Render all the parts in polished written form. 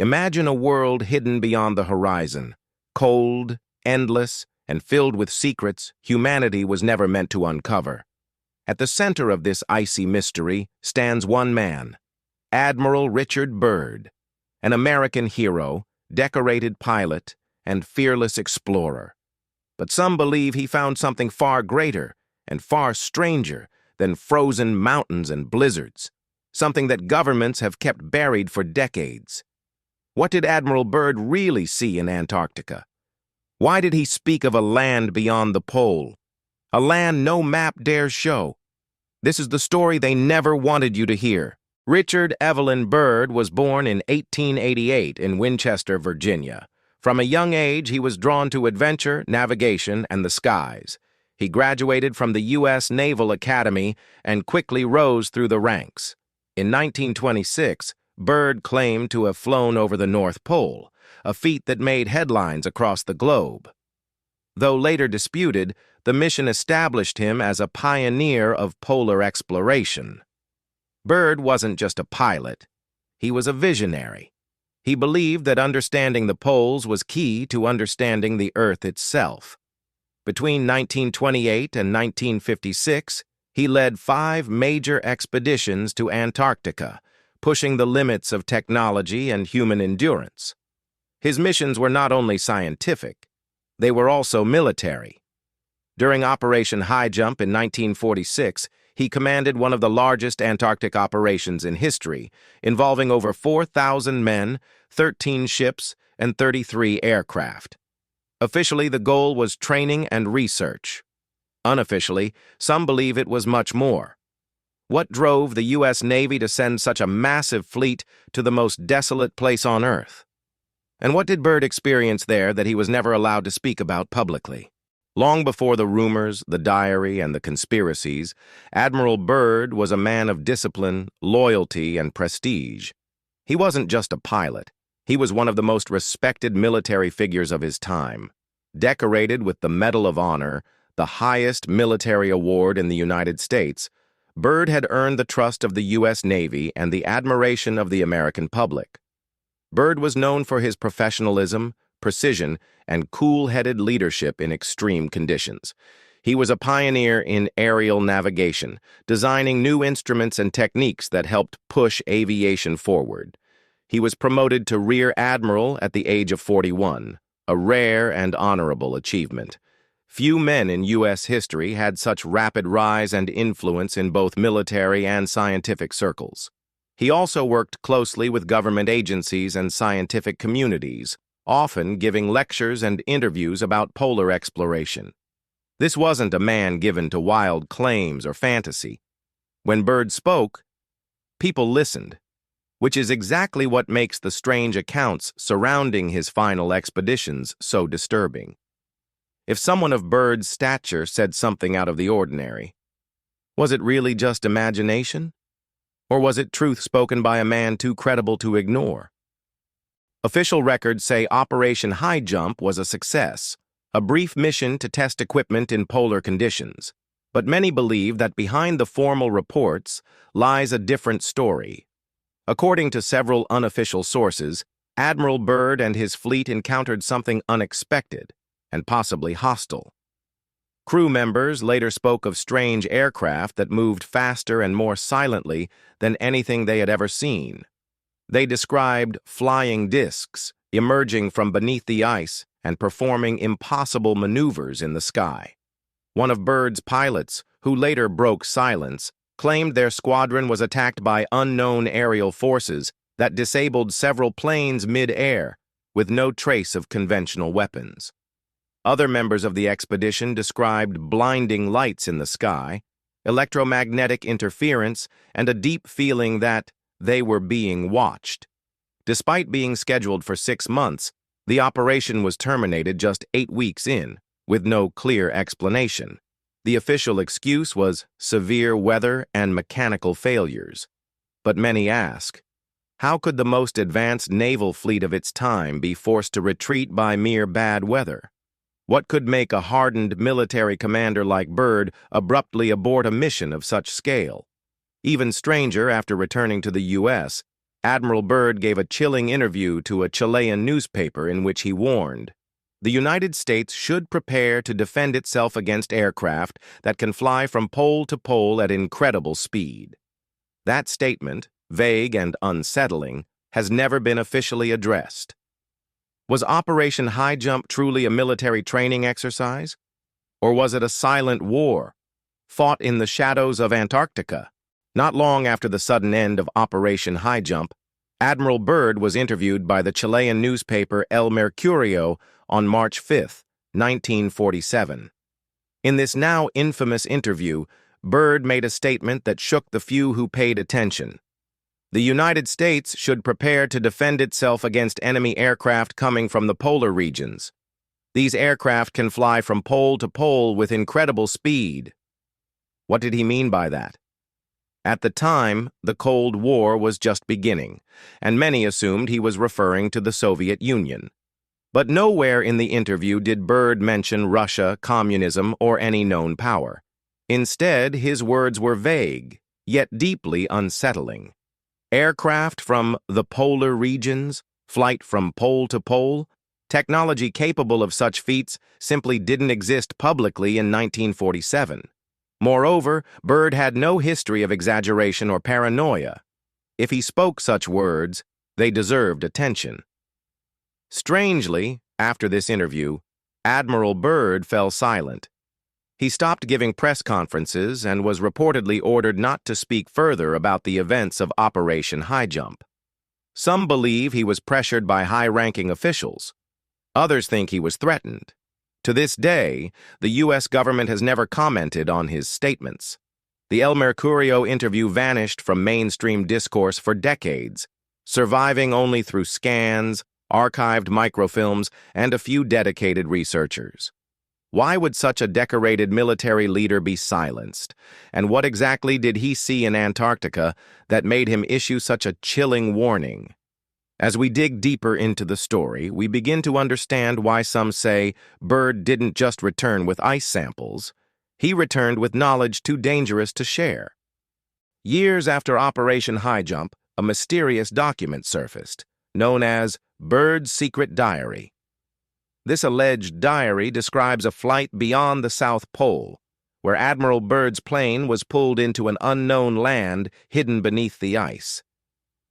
Imagine a world hidden beyond the horizon, cold, endless, and filled with secrets humanity was never meant to uncover. At the center of this icy mystery stands one man, Admiral Richard Byrd, an American hero, decorated pilot, and fearless explorer. But some believe he found something far greater and far stranger than frozen mountains and blizzards, something that governments have kept buried for decades. What did Admiral Byrd really see in Antarctica? Why did he speak of a land beyond the pole? A land no map dares show. This is the story they never wanted you to hear. Richard Evelyn Byrd was born in 1888 in Winchester, Virginia. From a young age, he was drawn to adventure, navigation, and the skies. He graduated from the U.S. Naval Academy and quickly rose through the ranks. In 1926, Byrd claimed to have flown over the North Pole, a feat that made headlines across the globe. Though later disputed, the mission established him as a pioneer of polar exploration. Byrd wasn't just a pilot. He was a visionary. He believed that understanding the poles was key to understanding the Earth itself. Between 1928 and 1956, he led 5 major expeditions to Antarctica, pushing the limits of technology and human endurance. His missions were not only scientific, they were also military. During Operation Highjump in 1946, he commanded one of the largest Antarctic operations in history, involving over 4,000 men, 13 ships, and 33 aircraft. Officially, the goal was training and research. Unofficially, some believe it was much more. What drove the U.S. Navy to send such a massive fleet to the most desolate place on Earth? And what did Byrd experience there that he was never allowed to speak about publicly? Long before the rumors, the diary, and the conspiracies, Admiral Byrd was a man of discipline, loyalty, and prestige. He wasn't just a pilot. He was one of the most respected military figures of his time. Decorated with the Medal of Honor, the highest military award in the United States, Byrd had earned the trust of the U.S. Navy and the admiration of the American public. Byrd was known for his professionalism, precision, and cool-headed leadership in extreme conditions. He was a pioneer in aerial navigation, designing new instruments and techniques that helped push aviation forward. He was promoted to Rear Admiral at the age of 41, a rare and honorable achievement. Few men in U.S. history had such rapid rise and influence in both military and scientific circles. He also worked closely with government agencies and scientific communities, often giving lectures and interviews about polar exploration. This wasn't a man given to wild claims or fantasy. When Byrd spoke, people listened, which is exactly what makes the strange accounts surrounding his final expeditions so disturbing. If someone of Byrd's stature said something out of the ordinary, was it really just imagination? Or was it truth spoken by a man too credible to ignore? Official records say Operation Highjump was a success, a brief mission to test equipment in polar conditions. But many believe that behind the formal reports lies a different story. According to several unofficial sources, Admiral Byrd and his fleet encountered something unexpected and possibly hostile. Crew members later spoke of strange aircraft that moved faster and more silently than anything they had ever seen. They described flying discs emerging from beneath the ice and performing impossible maneuvers in the sky. One of Byrd's pilots, who later broke silence, claimed their squadron was attacked by unknown aerial forces that disabled several planes mid-air with no trace of conventional weapons. Other members of the expedition described blinding lights in the sky, electromagnetic interference, and a deep feeling that they were being watched. Despite being scheduled for 6 months, the operation was terminated just 8 weeks in, with no clear explanation. The official excuse was severe weather and mechanical failures. But many ask, how could the most advanced naval fleet of its time be forced to retreat by mere bad weather? What could make a hardened military commander like Byrd abruptly abort a mission of such scale? Even stranger, after returning to the U.S., Admiral Byrd gave a chilling interview to a Chilean newspaper in which he warned, "The United States should prepare to defend itself against aircraft that can fly from pole to pole at incredible speed." That statement, vague and unsettling, has never been officially addressed. Was Operation Highjump truly a military training exercise? Or was it a silent war, fought in the shadows of Antarctica? Not long after the sudden end of Operation Highjump, Admiral Byrd was interviewed by the Chilean newspaper El Mercurio on March 5, 1947. In this now infamous interview, Byrd made a statement that shook the few who paid attention. The United States should prepare to defend itself against enemy aircraft coming from the polar regions. These aircraft can fly from pole to pole with incredible speed. What did he mean by that? At the time, the Cold War was just beginning, and many assumed he was referring to the Soviet Union. But nowhere in the interview did Byrd mention Russia, communism, or any known power. Instead, his words were vague, yet deeply unsettling. Aircraft from the polar regions, flight from pole to pole, technology capable of such feats simply didn't exist publicly in 1947. Moreover, Byrd had no history of exaggeration or paranoia. If he spoke such words, they deserved attention. Strangely, after this interview, Admiral Byrd fell silent. He stopped giving press conferences and was reportedly ordered not to speak further about the events of Operation Highjump. Some believe he was pressured by high-ranking officials. Others think he was threatened. To this day, the U.S. government has never commented on his statements. The El Mercurio interview vanished from mainstream discourse for decades, surviving only through scans, archived microfilms, and a few dedicated researchers. Why would such a decorated military leader be silenced? And what exactly did he see in Antarctica that made him issue such a chilling warning? As we dig deeper into the story, we begin to understand why some say Byrd didn't just return with ice samples. He returned with knowledge too dangerous to share. Years after Operation Highjump, a mysterious document surfaced, known as Byrd's Secret Diary. This alleged diary describes a flight beyond the South Pole, where Admiral Byrd's plane was pulled into an unknown land hidden beneath the ice.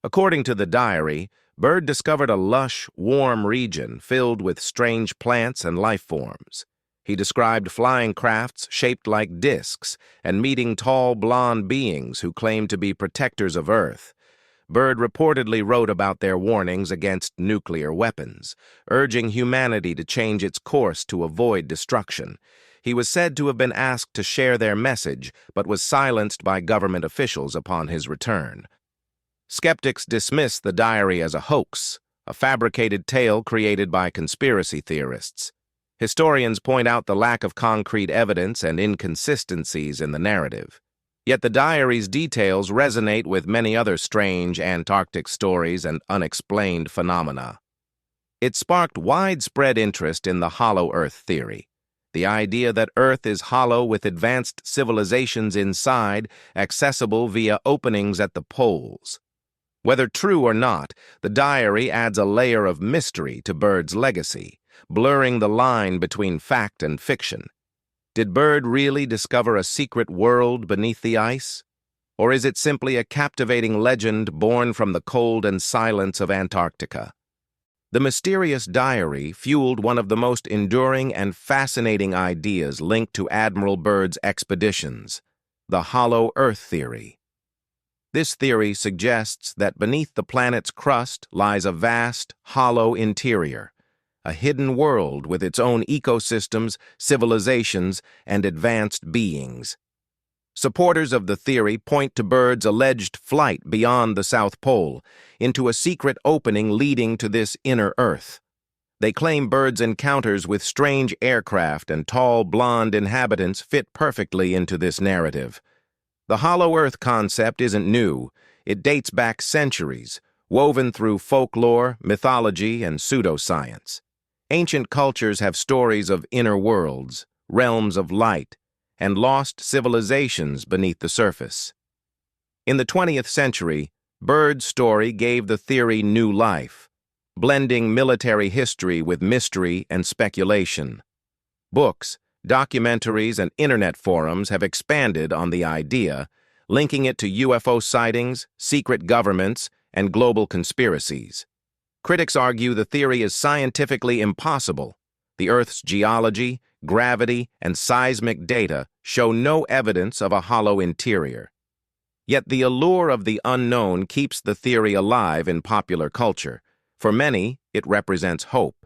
According to the diary, Byrd discovered a lush, warm region filled with strange plants and life forms. He described flying crafts shaped like discs and meeting tall, blonde beings who claimed to be protectors of Earth. Byrd reportedly wrote about their warnings against nuclear weapons, urging humanity to change its course to avoid destruction. He was said to have been asked to share their message, but was silenced by government officials upon his return. Skeptics dismiss the diary as a hoax, a fabricated tale created by conspiracy theorists. Historians point out the lack of concrete evidence and inconsistencies in the narrative. Yet the diary's details resonate with many other strange Antarctic stories and unexplained phenomena. It sparked widespread interest in the hollow Earth theory, the idea that Earth is hollow with advanced civilizations inside, accessible via openings at the poles. Whether true or not, the diary adds a layer of mystery to Byrd's legacy, blurring the line between fact and fiction. Did Byrd really discover a secret world beneath the ice? Or is it simply a captivating legend born from the cold and silence of Antarctica? The mysterious diary fueled one of the most enduring and fascinating ideas linked to Admiral Byrd's expeditions, the hollow Earth theory. This theory suggests that beneath the planet's crust lies a vast, hollow interior, a hidden world with its own ecosystems, civilizations, and advanced beings. Supporters of the theory point to Byrd's alleged flight beyond the South Pole, into a secret opening leading to this inner Earth. They claim Byrd's encounters with strange aircraft and tall, blonde inhabitants fit perfectly into this narrative. The hollow Earth concept isn't new. It dates back centuries, woven through folklore, mythology, and pseudoscience. Ancient cultures have stories of inner worlds, realms of light, and lost civilizations beneath the surface. In the 20th century, Byrd's story gave the theory new life, blending military history with mystery and speculation. Books, documentaries, and internet forums have expanded on the idea, linking it to UFO sightings, secret governments, and global conspiracies. Critics argue the theory is scientifically impossible. The Earth's geology, gravity, and seismic data show no evidence of a hollow interior. Yet the allure of the unknown keeps the theory alive in popular culture. For many, it represents hope,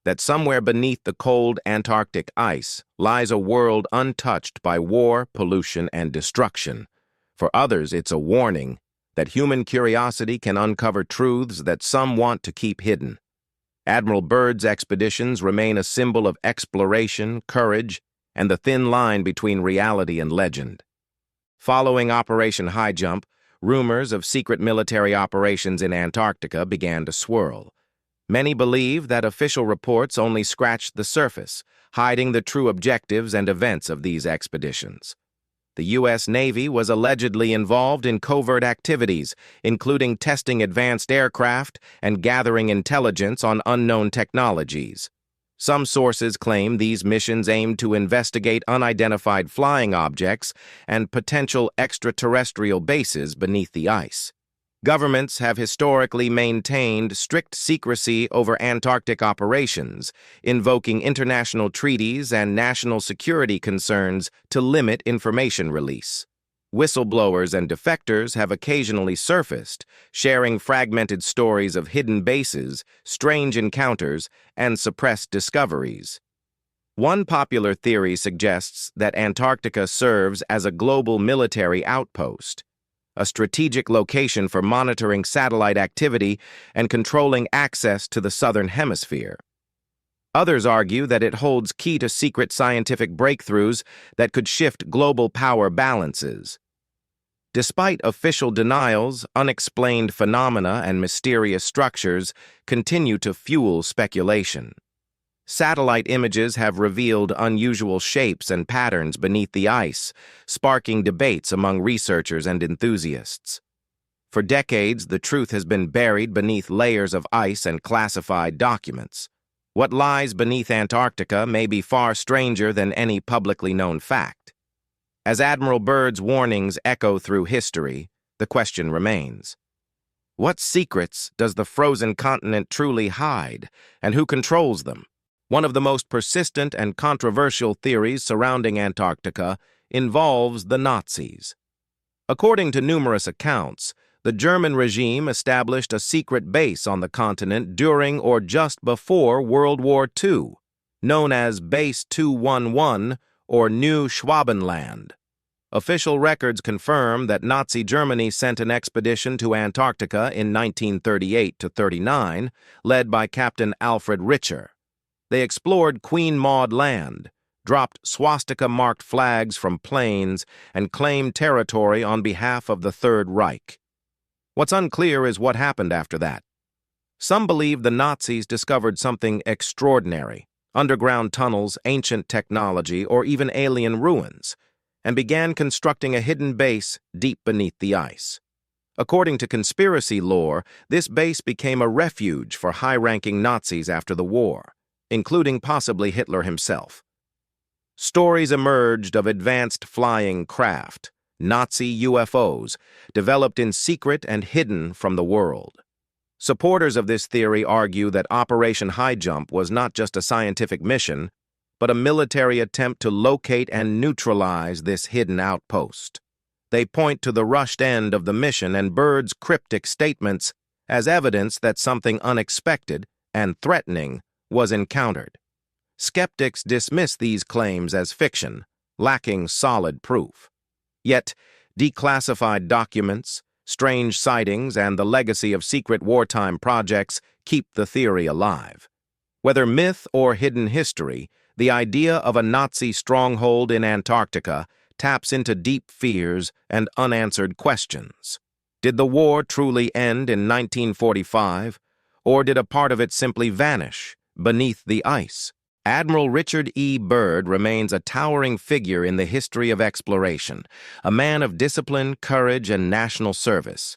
that somewhere beneath the cold Antarctic ice lies a world untouched by war, pollution, and destruction. For others, it's a warning that human curiosity can uncover truths that some want to keep hidden. Admiral Byrd's expeditions remain a symbol of exploration, courage, and the thin line between reality and legend. Following Operation Highjump, rumors of secret military operations in Antarctica began to swirl. Many believe that official reports only scratched the surface, hiding the true objectives and events of these expeditions. The U.S. Navy was allegedly involved in covert activities, including testing advanced aircraft and gathering intelligence on unknown technologies. Some sources claim these missions aimed to investigate unidentified flying objects and potential extraterrestrial bases beneath the ice. Governments have historically maintained strict secrecy over Antarctic operations, invoking international treaties and national security concerns to limit information release. Whistleblowers and defectors have occasionally surfaced, sharing fragmented stories of hidden bases, strange encounters, and suppressed discoveries. One popular theory suggests that Antarctica serves as a global military outpost, a strategic location for monitoring satellite activity and controlling access to the southern hemisphere. Others argue that it holds key to secret scientific breakthroughs that could shift global power balances. Despite official denials, unexplained phenomena and mysterious structures continue to fuel speculation. Satellite images have revealed unusual shapes and patterns beneath the ice, sparking debates among researchers and enthusiasts. For decades, the truth has been buried beneath layers of ice and classified documents. What lies beneath Antarctica may be far stranger than any publicly known fact. As Admiral Byrd's warnings echo through history, the question remains: what secrets does the frozen continent truly hide, and who controls them? One of the most persistent and controversial theories surrounding Antarctica involves the Nazis. According to numerous accounts, the German regime established a secret base on the continent during or just before World War II, known as Base 211 or New Schwabenland. Official records confirm that Nazi Germany sent an expedition to Antarctica in 1938-39, led by Captain Alfred Richard. They explored Queen Maud Land, dropped swastika-marked flags from planes, and claimed territory on behalf of the Third Reich. What's unclear is what happened after that. Some believe the Nazis discovered something extraordinary, underground tunnels, ancient technology, or even alien ruins, and began constructing a hidden base deep beneath the ice. According to conspiracy lore, this base became a refuge for high-ranking Nazis after the war, including possibly Hitler himself. Stories emerged of advanced flying craft, Nazi UFOs, developed in secret and hidden from the world. Supporters of this theory argue that Operation Highjump was not just a scientific mission, but a military attempt to locate and neutralize this hidden outpost. They point to the rushed end of the mission and Byrd's cryptic statements as evidence that something unexpected and threatening was encountered. Skeptics dismiss these claims as fiction, lacking solid proof. Yet, declassified documents, strange sightings, and the legacy of secret wartime projects keep the theory alive. Whether myth or hidden history, the idea of a Nazi stronghold in Antarctica taps into deep fears and unanswered questions. Did the war truly end in 1945, or did a part of it simply vanish beneath the ice? Admiral Richard E. Byrd remains a towering figure in the history of exploration, a man of discipline, courage, and national service.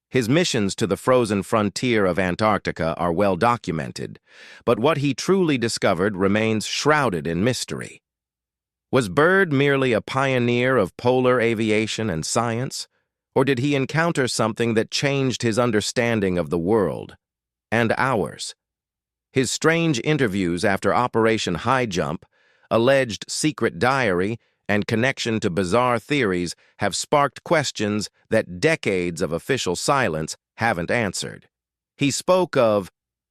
His missions to the frozen frontier of Antarctica are well documented, but what he truly discovered remains shrouded in mystery. Was Byrd merely a pioneer of polar aviation and science, or did he encounter something that changed his understanding of the world and ours? His strange interviews after Operation Highjump, alleged secret diary, and connection to bizarre theories have sparked questions that decades of official silence haven't answered. He spoke of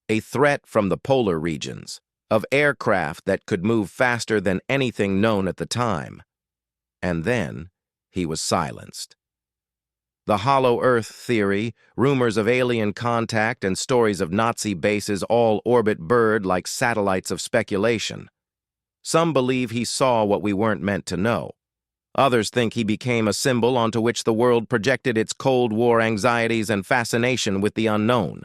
a threat from the polar regions, of aircraft that could move faster than anything known at the time. And then he was silenced. The hollow Earth theory, rumors of alien contact, and stories of Nazi bases all orbit Byrd like satellites of speculation. Some believe he saw what we weren't meant to know. Others think he became a symbol onto which the world projected its Cold War anxieties and fascination with the unknown.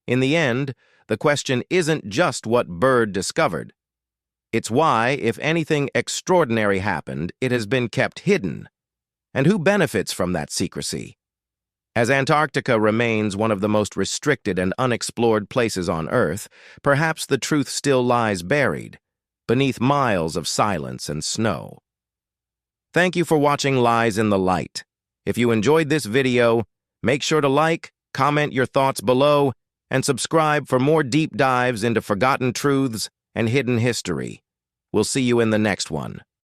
In the end, the question isn't just what Byrd discovered. It's why, if anything extraordinary happened, it has been kept hidden. And who benefits from that secrecy? As Antarctica remains one of the most restricted and unexplored places on Earth, perhaps the truth still lies buried, beneath miles of silence and snow. Thank you for watching Lies in the Light. If you enjoyed this video, make sure to like, comment your thoughts below, and subscribe for more deep dives into forgotten truths and hidden history. We'll see you in the next one.